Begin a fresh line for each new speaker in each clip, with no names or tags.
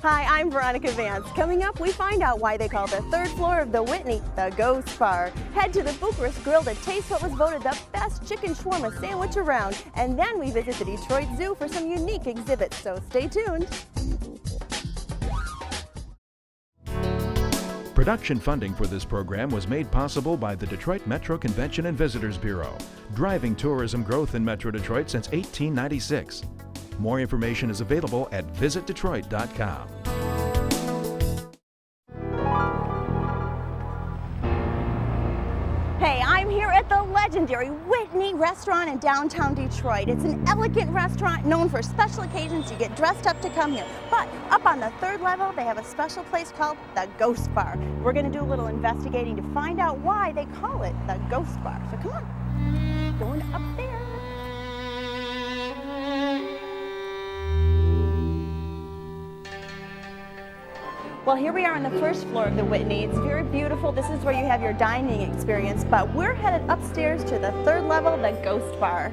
Hi, I'm Veronica Vance. Coming up, we find out why they call the third floor of the Whitney the Ghost Bar. Head to the Bucharest Grill to taste what was voted the best chicken shawarma sandwich around. And then we visit the Detroit Zoo for some unique exhibits, so stay tuned.
Production funding for this program was made possible by the Detroit Metro Convention and Visitors Bureau, driving tourism growth in Metro Detroit since 1896. More information is available at visitdetroit.com.
Hey, I'm here at the legendary Whitney restaurant in downtown Detroit. It's an elegant restaurant known for special occasions. You get dressed up to come here. But up on the third level, they have a special place called the Ghost Bar. We're going to do a little investigating to find out why they call it the Ghost Bar. So come on, going up there. Well, here we are on the first floor of the Whitney. It's very beautiful. This is where you have your dining experience, but we're headed upstairs to the third level, the Ghost Bar.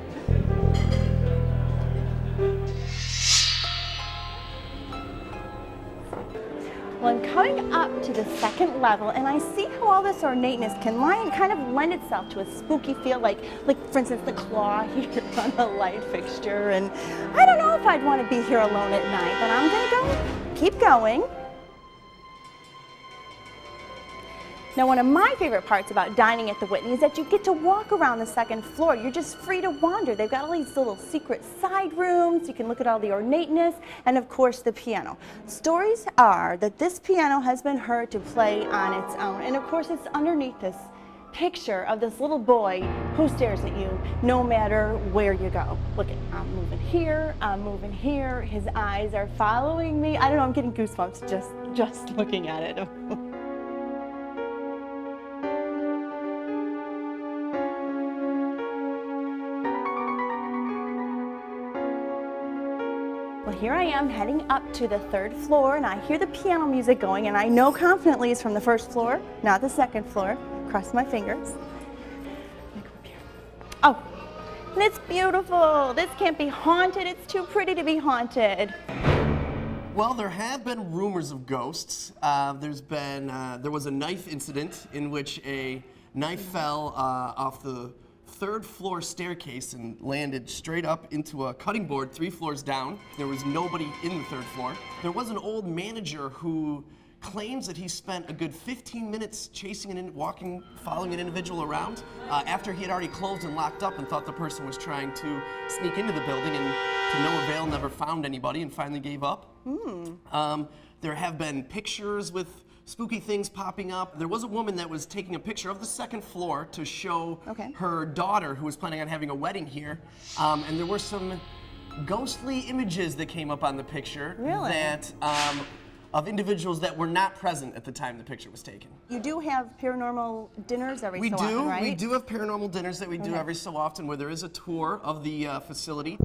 Well, I'm coming up to the second level, and I see how all this ornateness can kind of lend itself to a spooky feel, like for instance, the claw here on the light fixture. And I don't know if I'd want to be here alone at night, but I'm gonna keep going. Now, one of my favorite parts about dining at the Whitney is that you get to walk around the second floor. You're just free to wander. They've got all these little secret side rooms. You can look at all the ornateness, and of course the piano. Stories are that this piano has been heard to play on its own, and of course it's underneath this picture of this little boy who stares at you no matter where you go. Look at, I'm moving here, I'm moving here. His eyes are following me. I don't know, I'm getting goosebumps just looking at it. Well, here I am heading up to the third floor, and I hear the piano music going, and I know confidently it's from the first floor, not the second floor. Cross my fingers. Let me go up here. Oh, and it's beautiful. This can't be haunted. It's too pretty to be haunted.
Well, there have been rumors of ghosts. There was a knife incident in which a knife fell off the third floor staircase and landed straight up into a cutting board 3 floors down. There was nobody in the third floor. There was an old manager who claims that he spent a good 15 minutes following an individual around after he had already closed and locked up and thought the person was trying to sneak into the building, and to no avail, never found anybody and finally gave up. There have been pictures with spooky things popping up. There was a woman that was taking a picture of the second floor to show her daughter, who was planning on having a wedding here, and there were some ghostly images that came up on the picture that of individuals that were not present at the time the picture was taken. You do have paranormal dinners every so often, right? We do have paranormal dinners that we do every so often, where there is a tour of the facility.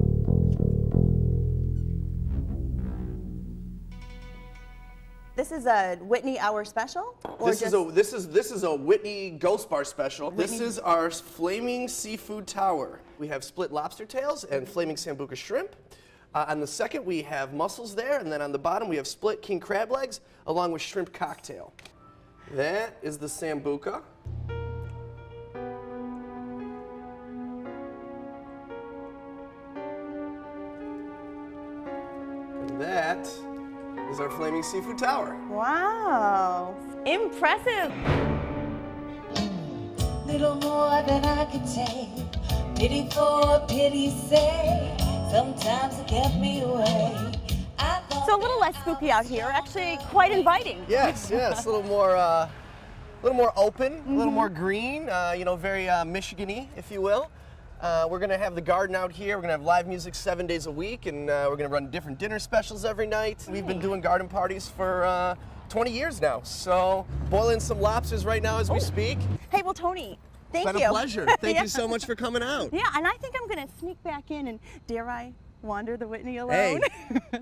This is a Whitney Hour special? Or
this is a Whitney Ghost Bar special. This is our flaming seafood tower. We have split lobster tails and flaming sambuca shrimp. On the second, we have mussels there, and then on the bottom we have split king crab legs along with shrimp cocktail. That is the sambuca. And that is our flaming seafood tower.
Wow, impressive.
Little more than I could take, pity for pity's sake, sometimes it kept me away.
So a little less spooky out here, actually quite inviting.
Yes, a little more open, a little more green, very Michigan-y, if you will. We're going to have the garden out here. We're going to have live music 7 days a week, and we're going to run different dinner specials every night. We've been doing garden parties for 20 years now, so boiling some lobsters right now as we speak.
Hey, well, Tony, thank you.
It's been a pleasure. Thank you so much for coming out.
Yeah, and I think I'm going to sneak back in and, dare I wander the Whitney alone?
Hey,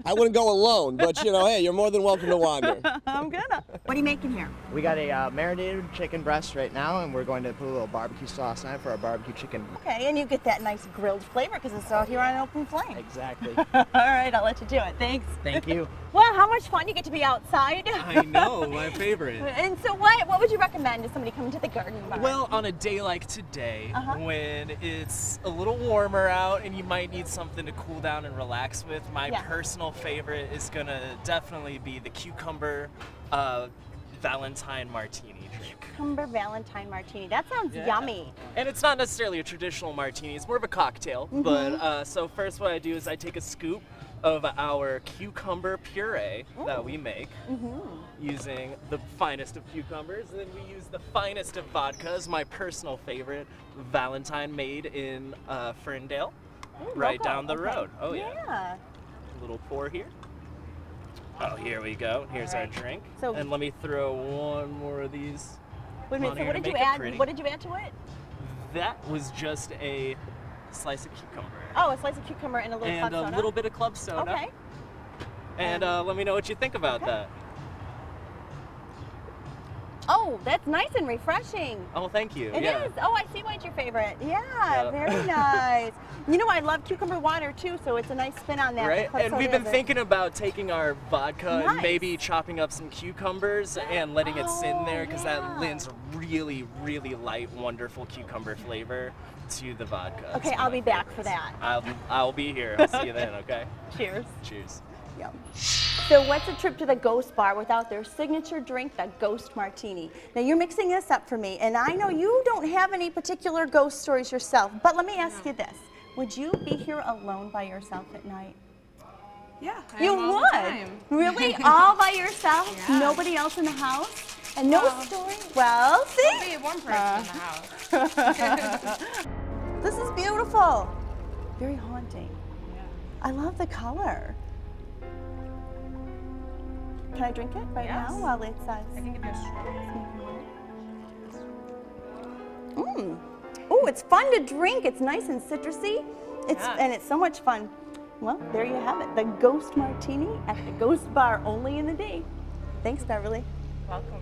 I wouldn't go alone, but you know, hey, you're more than welcome to wander.
I'm gonna. What are you making here?
We got a marinated chicken breast right now, and we're going to put a little barbecue sauce on it for our barbecue chicken.
Okay, and you get that nice grilled flavor because it's out here on an open flame.
Exactly.
All right, I'll let you do it. Thanks.
Thank you.
Well, how much fun you get to be outside.
I know, my favorite.
And so what would you recommend to somebody coming to the garden bar?
Well, on a day like today, when it's a little warmer out and you might need something to cool down and relax with, my personal favorite is gonna definitely be the cucumber Valentine martini drink.
Cucumber Valentine martini. That sounds yummy.
And it's not necessarily a traditional martini, it's more of a cocktail. But so first what I do is I take a scoop of our cucumber puree that we make using the finest of cucumbers, and then we use the finest of vodkas, my personal favorite, Valentine, made in Ferndale, right down the road. Oh yeah. A little pour here. Oh, here we go. Here's our drink.
So,
and let me throw one more of these.
Wait a minute, so what did you add? What did you add to it?
That was just a slice of cucumber.
Oh, a slice of cucumber and a little club soda.
And a little bit of club soda.
Okay.
And let me know what you think about that.
Oh, that's nice and refreshing.
Oh, thank you.
It is. Oh, I see why it's your favorite. Yeah, very nice. You know, I love cucumber water too, so it's a nice spin on that.
Right, and we've been thinking about taking our vodka and maybe chopping up some cucumbers and letting it sit in there, because that lends really, really light, wonderful cucumber flavor to the vodka.
Okay, I'll be back for that.
I'll be here. I'll see you then, okay?
Cheers.
Cheers.
Yum. So what's a trip to the Ghost Bar without their signature drink, the Ghost Martini? Now you're mixing this up for me, and I know you don't have any particular ghost stories yourself, but let me ask you this. Would you be here alone by yourself at night?
Yeah,
you would? Really? All by yourself?
Yeah.
Nobody else in the house? And no story? Well, see?
There'll be one person in the house.
This is beautiful. Very haunting.
Yeah.
I love the color. Can I drink it right now while it's
I can give you a straw.
Oh, it's fun to drink. It's nice and citrusy. And it's so much fun. Well, there you have it. The Ghost Martini at the Ghost Bar, only in the day. Thanks, Beverly.
Welcome.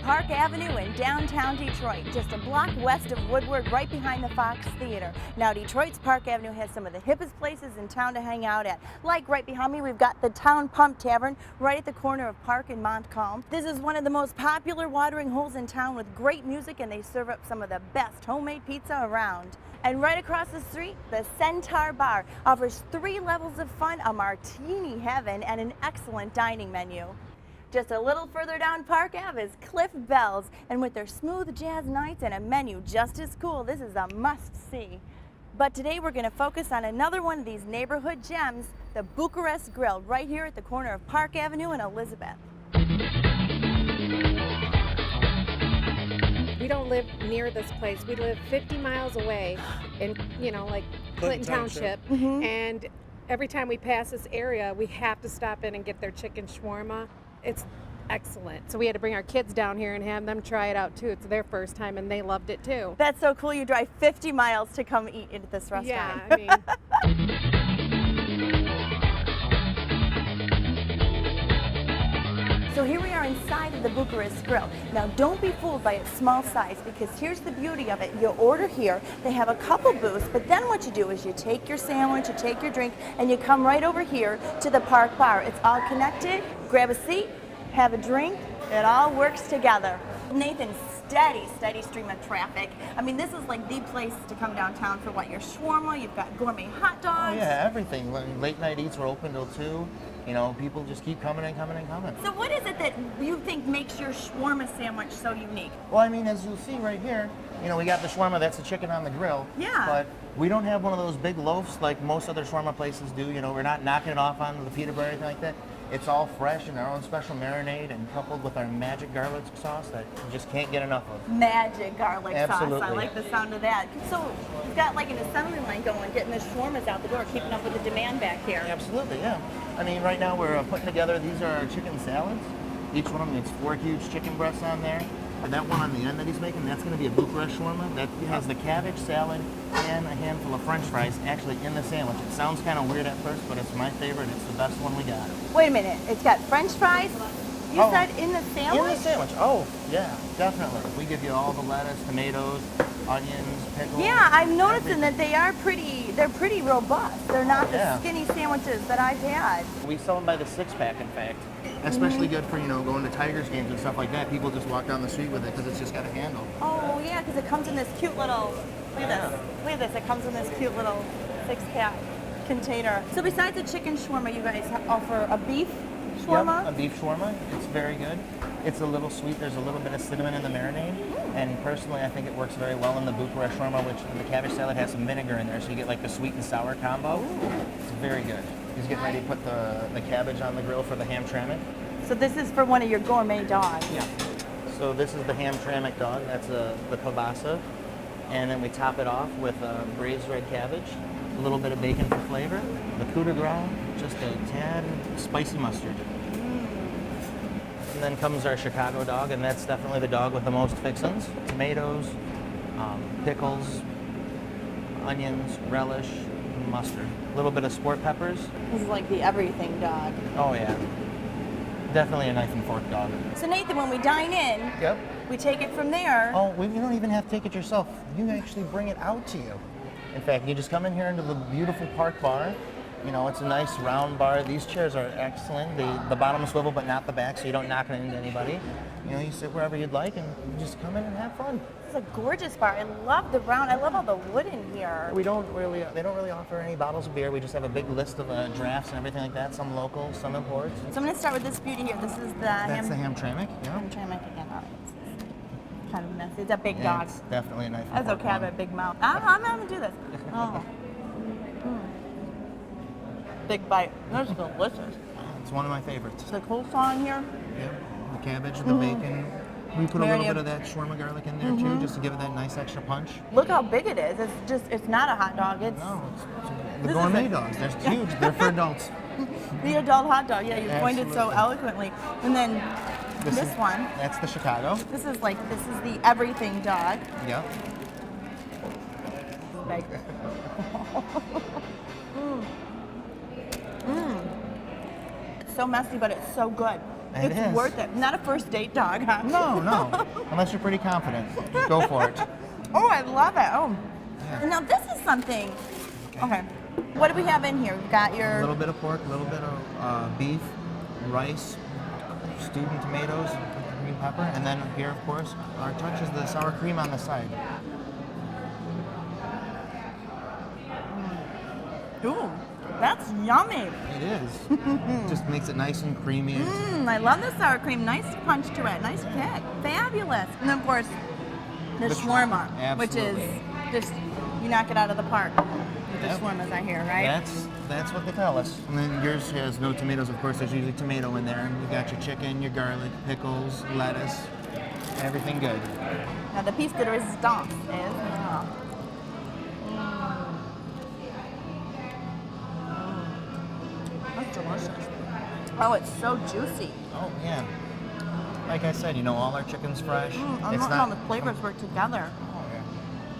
Park Avenue in downtown Detroit, just a block west of Woodward, right behind the Fox Theater. Now, Detroit's Park Avenue has some of the hippest places in town to hang out at. Like right behind me, we've got the Town Pump Tavern right at the corner of Park and Montcalm. This is one of the most popular watering holes in town with great music, and they serve up some of the best homemade pizza around. And right across the street, the Centaur Bar offers 3 levels of fun, a martini heaven, and an excellent dining menu. Just a little further down Park Ave is Cliff Bell's, and with their smooth jazz nights and a menu just as cool, this is a must-see. But today we're going to focus on another one of these neighborhood gems, the Bucharest Grill, right here at the corner of Park Avenue and Elizabeth.
We don't live near this place. We live 50 miles away in, like Clinton Township. And every time we pass this area, we have to stop in and get their chicken shawarma. It's excellent. So we had to bring our kids down here and have them try it out too. It's their first time and they loved it too.
That's so cool. You drive 50 miles to come eat at this restaurant.
Yeah, I mean.
So here we are inside of the Bucharest Grill. Now don't be fooled by its small size, because here's the beauty of it. You order here, they have a couple booths, but then what you do is you take your sandwich, you take your drink, and you come right over here to the Park Bar. It's all connected. Grab a seat, have a drink, it all works together. Nathan, steady stream of traffic. I mean, this is like the place to come downtown for what? Your shawarma, you've got gourmet hot dogs.
Oh yeah, everything. Late night eats, we're open till 2. People just keep coming and coming and coming.
So what is it that you think makes your shawarma sandwich so unique?
Well, I mean, as you'll see right here, you know, we got the shawarma, that's the chicken on the grill.
Yeah.
But we don't have one of those big loaves like most other shawarma places do. You know, we're not knocking it off on the pita bread or anything like that. It's all fresh in our own special marinade and coupled with our magic garlic sauce that you just can't get enough of.
Magic garlic sauce.
Absolutely.
I like the sound of that. So you've got like an assembly line going, getting the shawarmas out the door, keeping up with the demand back here.
Absolutely, yeah. I mean, right now we're putting together, these are our chicken salads. Each one of them gets 4 huge chicken breasts on there. And that one on the end that he's making, that's going to be a Bucharest shawarma. That has the cabbage, salad, and a handful of french fries actually in the sandwich. It sounds kind of weird at first, but it's my favorite. It's the best one we got.
Wait a minute, it's got french fries? You
Oh.
said in the sandwich?
In the sandwich, oh, yeah, definitely. We give you all the lettuce, tomatoes, onions, pickles.
Yeah, I'm noticing that they're pretty robust. They're not
Yeah.
the skinny sandwiches that I've had.
We sell them by the 6-pack, in fact. Especially good for, you know, going to Tigers games and stuff like that. People just walk down the street with it because it's just got a handle.
Oh yeah, because it comes in this cute little, look at this, look at this, it comes in this cute little 6-pack container. So besides the chicken shawarma, you guys offer a beef shawarma?
Yep, a beef shawarma. It's very good. It's a little sweet. There's a little bit of cinnamon in the marinade. And personally, I think it works very well in the Bucharest shawarma, which the cabbage salad has some vinegar in there, so you get like the sweet and sour combo. It's very good. He's getting ready to put the cabbage on the grill for the ham trameck.
So this is for one of your gourmet dogs.
Yeah. So this is the ham trameck dog. That's the kielbasa. And then we top it off with braised red cabbage, a little bit of bacon for flavor, the coup de grace, just a tad spicy mustard. And then comes our Chicago dog, and that's definitely the dog with the most fixins. Tomatoes, pickles, onions, relish, mustard. A little bit of sport peppers.
This is like the everything dog.
Oh yeah. Definitely a knife and fork dog.
So Nathan, when we dine in,
Yep.
we take it from there.
Oh, you don't even have to take it yourself. You actually bring it out to you. In fact, you just come in here into the beautiful park bar. You know, it's a nice round bar. These chairs are excellent. The bottom is swivel, but not the back, so you don't knock it into anybody. You know, you sit wherever you'd like, and you just come in and have fun.
This is a gorgeous bar. I love the round. I love all the wood in here.
They don't really offer any bottles of beer. We just have a big list of drafts and everything like that. Some local, some imports.
So I'm going to start with this beauty here. This is the
That's the ham trameck. Yeah.
I'm trying to make it again. All right. This is kind of messy. It's a big
Yeah,
dog.
it's definitely a knife. and
That's
fork
okay. I have
one.
a big mouth. I'm not going to do this. Oh. Big bite. That's delicious.
It's one of my favorites.
The coleslaw in here.
Yep. The cabbage, the bacon. We put a little
Marinade.
bit of that shawarma garlic in there too, just to give it that nice extra punch.
Look how big it is. It's not a hot dog. It's
No, it's
This
the
is
gourmet
a-
dogs. They're huge. They're for adults.
the adult hot dog. Yeah, you pointed so
Absolutely.
eloquently. And then this one.
That's the Chicago.
This is the everything dog.
Yep.
Like, It's so messy, but it's so good.
It
It's
is.
worth it. Not a first date dog, huh?
No. Unless you're pretty confident. Just go for it.
Oh, I love it. Oh.
Yeah.
Now this is something. Okay. What do we have in here? We've got
A
your
little bit of pork, a little bit of beef, rice, stewed in tomatoes, green pepper, and then here, of course, our touch is the sour cream on the side.
Ooh, that's yummy.
It is. Just makes it nice and creamy.
I love the sour cream. Nice punch to it. Nice kick. Fabulous. And of course, the
The
shawarma, which is
absolutely.
just you knock it out of the park with the
Yep.
shawarmas I hear, right?
That's what they tell us. And then yours has no tomatoes, of course. There's usually tomato in there. You got your chicken, your garlic, pickles, lettuce, everything good.
Now the piece de resistance is that's delicious. Oh, it's so juicy.
Oh yeah. Like I said, you know, all our chicken's fresh.
I'm not all the flavors work together.
Oh, yeah.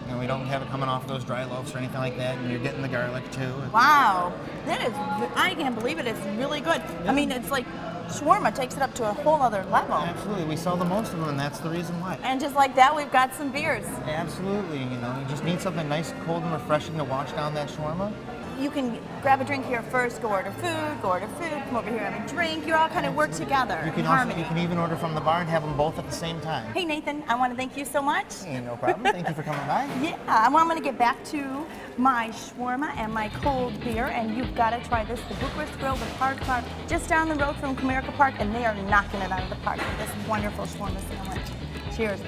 You know, we don't have it coming off those dry loaves or anything like that, and you're getting the garlic too.
Wow, that is, I can't believe it. It's really good. I mean, it's like shawarma takes it up to a whole other level.
Absolutely, we sell the most of them, and that's the reason why.
And just like that, we've got some beers.
Absolutely, you know, you just need something nice, cold, and refreshing to wash down that shawarma.
You can grab a drink here first, go order food, come over here, have a drink. You all kind of work together
You
in
can
harmony.
you can even order from the bar and have them both at the same time.
Hey Nathan, I want to thank you so much.
Hey, no problem. Thank you for coming by.
Yeah, I'm going to get back to my shawarma and my cold beer, and you've got to try this. The Bucharest Grill, the Park Bar, just down the road from Comerica Park, and they are knocking it out of the park with this wonderful shawarma sandwich. Cheers.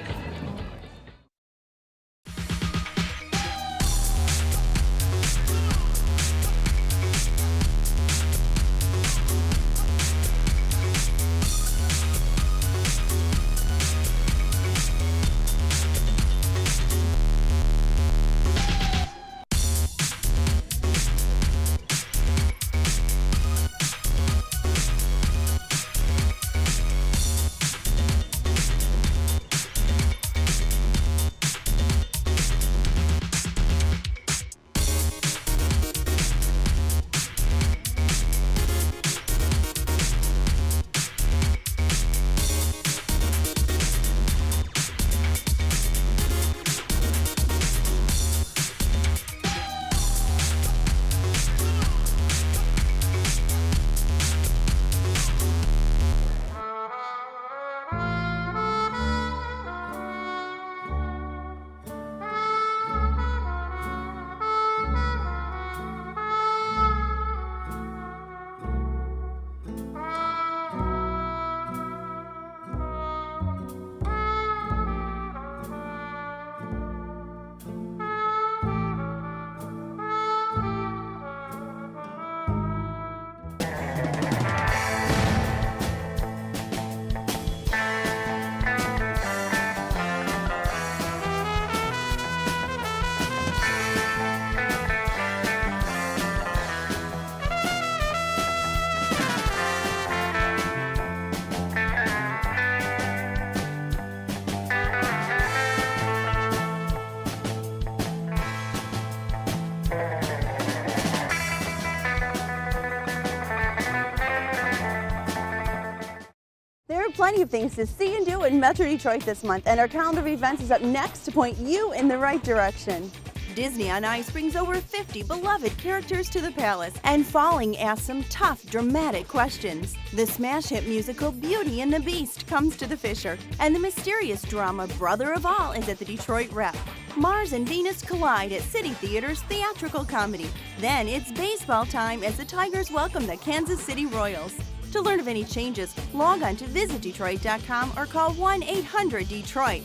plenty of things to see and do in Metro Detroit this month, and our calendar of events is up next to point you in the right direction. Disney on Ice brings over 50 beloved characters to the palace, and Falling asks some tough, dramatic questions. The smash hit musical Beauty and the Beast comes to the Fisher, and the mysterious drama Brother of All is at the Detroit Rep. Mars and Venus collide at City Theater's theatrical comedy. Then it's baseball time as the Tigers welcome the Kansas City Royals. To learn of any changes, log on to visitdetroit.com or call 1-800-DETROIT.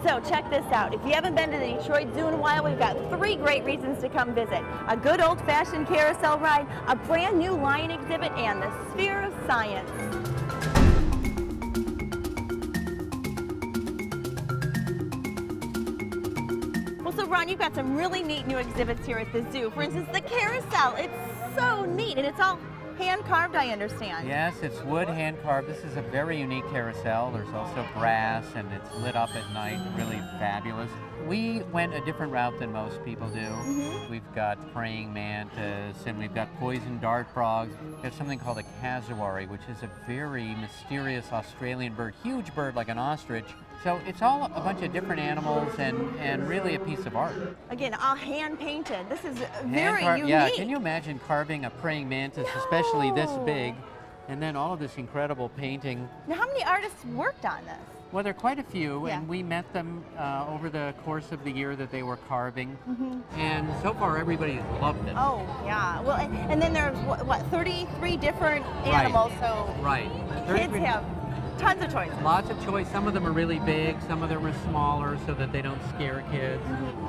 So check this out. If you haven't been to the Detroit Zoo in a while, we've got 3 great reasons to come visit. A good old-fashioned carousel ride, a brand new lion exhibit, and the Sphere of Science. Well, so Ron, you've got some really neat new exhibits here at the zoo. For instance, the carousel. It's so neat, and it's all hand-carved, I understand.
Yes, it's wood hand-carved. This is a very unique carousel. There's also brass, and it's lit up at night, really fabulous. We went a different route than most people do. We've got praying mantis, and we've got poison dart frogs. There's something called a cassowary, which is a very mysterious Australian bird, huge bird like an ostrich. So it's all a bunch of different animals and really a piece of art.
Again, all hand-painted. This is very unique.
Yeah, can you imagine carving a praying mantis, especially this big, and then all of this incredible painting?
Now, how many artists worked on this?
Well, there are quite a few,
Yeah.
and we met them over the course of the year that they were carving, and so far everybody's loved it.
Oh, yeah. Well, and then there's, what 33 different animals, so
Right.
kids have tons of choices.
Lots of choice. Some of them are really big, some of them are smaller so that they don't scare kids.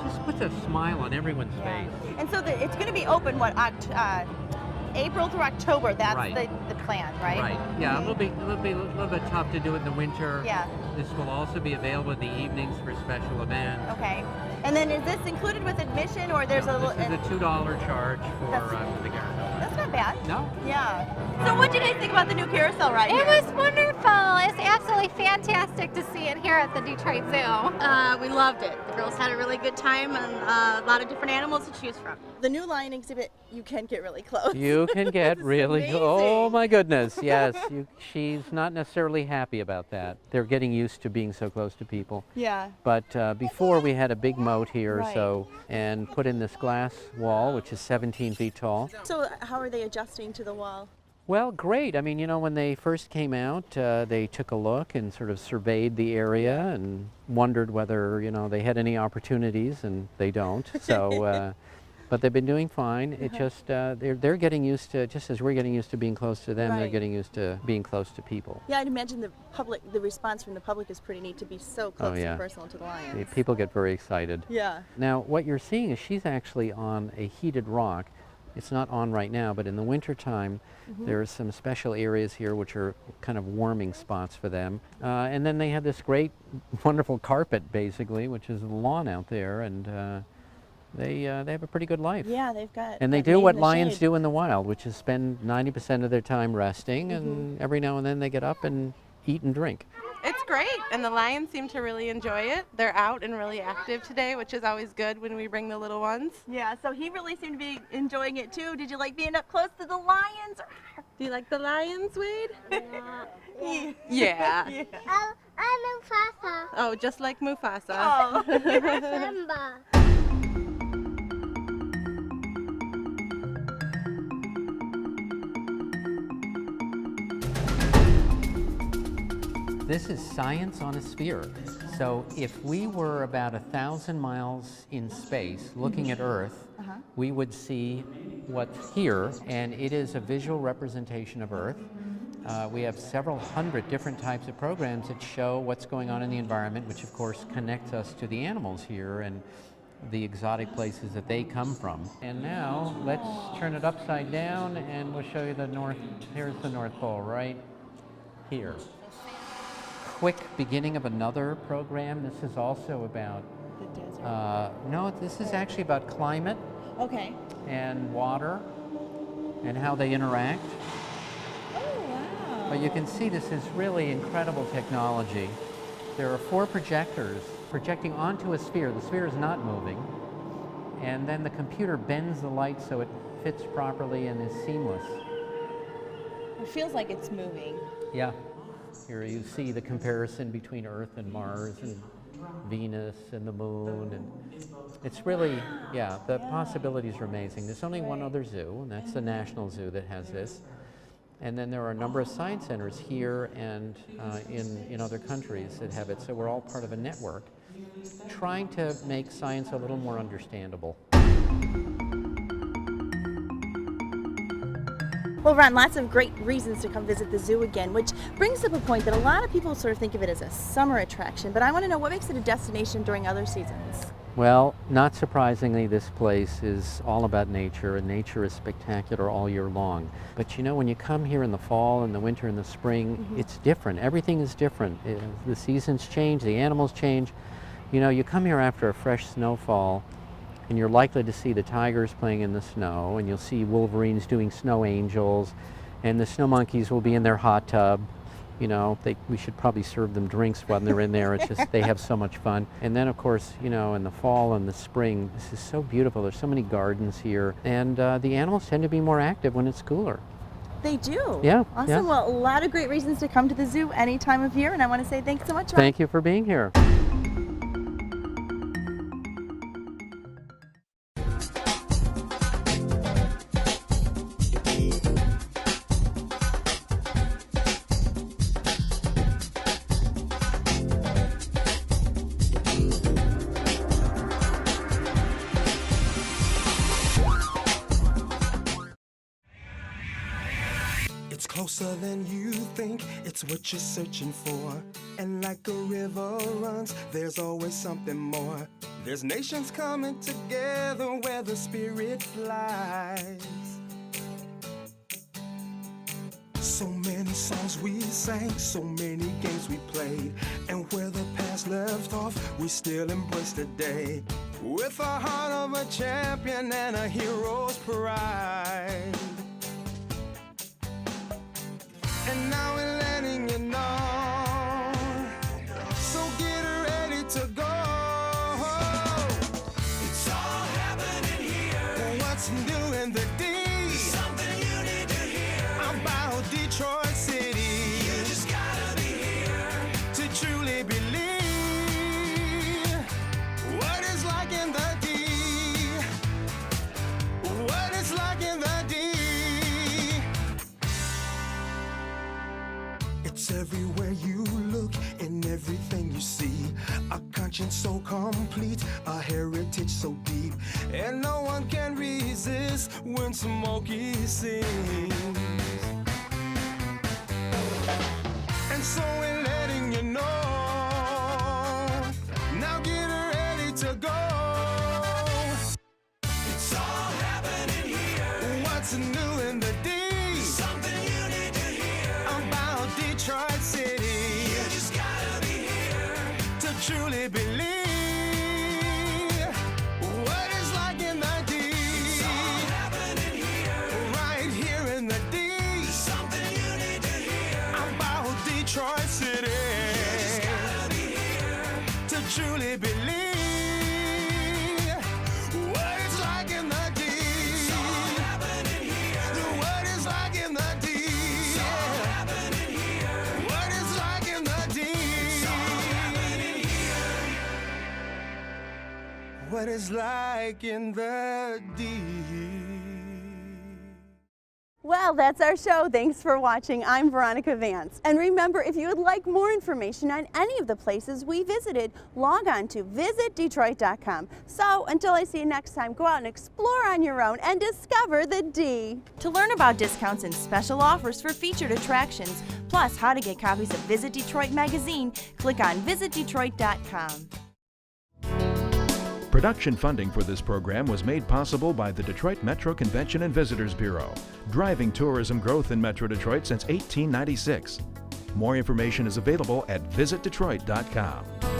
Just puts a smile on everyone's face.
And so it's going to be open, April through October. That's
Right.
the plan, right?
Right. Yeah, it'll be a little bit tough to do it in the winter.
Yeah.
This will also be available in the evenings for special events.
Okay. And then is this included with admission, or there's a little?
This is a $2 charge for the carousel.
That's not bad.
No?
Yeah. So what do you guys think about the new carousel ride
It
here?
was wonderful. It's absolutely fantastic to see it here at the Detroit Zoo.
We loved it. The girls had a really good time and a lot of different animals to choose from.
The new lion exhibit, you can get really close.
You can get really, oh my goodness, yes. She's not necessarily happy about that. They're getting used to being so close to people.
Yeah.
But before we had a big moat here,
Right.
and put in this glass wall, which is 17 feet tall.
So how are they adjusting to the wall?
Well, great. I mean, you know, when they first came out, they took a look and sort of surveyed the area and wondered whether, you know, they had any opportunities, and they don't. So, but they've been doing fine. It just, they're getting used to, just as we're getting used to being close to them, they're
Right.
getting used to being close to people.
Yeah, I'd imagine the response from the public is pretty neat to be so close
yeah.
and personal to the lions.
People get very excited.
Yeah.
Now, what you're seeing is she's actually on a heated rock. It's not on right now, but in the winter time, there are some special areas here which are kind of warming spots for them. And then they have this great, wonderful carpet, basically, which is the lawn out there, and they have a pretty good life.
Yeah, they've got.
And they
that
do
made
what
in the
lions
shade.
do in the wild, which is spend 90% of their time resting, and every now and then they get up and eat and drink.
It's great, and the lions seem to really enjoy it. They're out and really active today, which is always good when we bring the little ones.
Yeah, so he really seemed to be enjoying it too. Did you like being up close to the lions?
Do you like the lions, Wade?
Yeah.
Yeah.
I'm Mufasa.
Oh, just like Mufasa.
Oh.
Simba.
This is science on a sphere. So if we were about 1,000 miles in space looking at Earth, we would see what's here, and it is a visual representation of Earth. We have several hundred different types of programs that show what's going on in the environment, which of course connects us to the animals here and the exotic places that they come from. And now let's turn it upside down and we'll show you the North. Here's the North Pole right here. Quick beginning of another program. This is also about,
The desert.
no, this is actually about climate
Okay.
and water and how they interact.
Oh, wow.
But you can see this is really incredible technology. There are 4 projectors projecting onto a sphere. The sphere is not moving. And then the computer bends the light so it fits properly and is seamless.
It feels like it's moving.
Yeah. Here you see the comparison between Earth and Mars and Venus and the moon, and it's really, yeah, the possibilities are amazing. There's only one other zoo, and that's the National Zoo that has this. And then there are a number of science centers here and in other countries that have it, so we're all part of a network trying to make science a little more understandable.
Well, Ron, lots of great reasons to come visit the zoo again, which brings up a point that a lot of people sort of think of it as a summer attraction, but I want to know what makes it a destination during other seasons?
Well, not surprisingly, this place is all about nature, and nature is spectacular all year long. But you know, when you come here in the fall and the winter and the spring, it's different. Everything is different. The seasons change, the animals change. You know, you come here after a fresh snowfall, and you're likely to see the tigers playing in the snow, and you'll see wolverines doing snow angels, and the snow monkeys will be in their hot tub. You know, we should probably serve them drinks when they're in there. It's just, they have so much fun. And then, of course, you know, in the fall and the spring, this is so beautiful. There's so many gardens here, and the animals tend to be more active when it's cooler.
They do?
Yeah.
Awesome.
Yeah.
Well, a lot of great reasons to come to the zoo any time of year, and I want to say thanks so much, Ron.
Thank you for being here.
It's closer than you think, it's what you're searching for. And like a river runs, there's always something more. There's nations coming together where the spirit flies. So many songs we sang, so many games we played. And where the past left off, we still embrace today. With a heart of a champion and a hero's pride. And now we're letting you know, so get ready to go. It's all happening here. What's new in the D? Something you need to hear about Detroit City. You just gotta be here to truly believe what it's like in the D. What it's like in the D. It's everywhere you look, in everything you see. A conscience so complete, a heritage so deep. And no one can resist when Smokey sings. And so we're letting you know, now get ready to go. It's all happening here. What's new in the D? Something you need to hear about Detroit City. You just gotta be here to truly believe what it's like in the D. It's all happening here, right here in the D. Something you need to hear about Detroit City. You just gotta be here to truly believe what it's like in the D. It's all happening here. What it's like in the D. It's all happening here. What it's like in the D. It's all happening here. What it's like in the D.
Well, that's our show. Thanks for watching. I'm Veronica Vance. And remember, if you would like more information on any of the places we visited, log on to visitdetroit.com. So until I see you next time, go out and explore on your own and discover the D. To learn about discounts and special offers for featured attractions, plus how to get copies of Visit Detroit magazine, click on visitdetroit.com.
Production funding for this program was made possible by the Detroit Metro Convention and Visitors Bureau, driving tourism growth in Metro Detroit since 1896. More information is available at visitdetroit.com.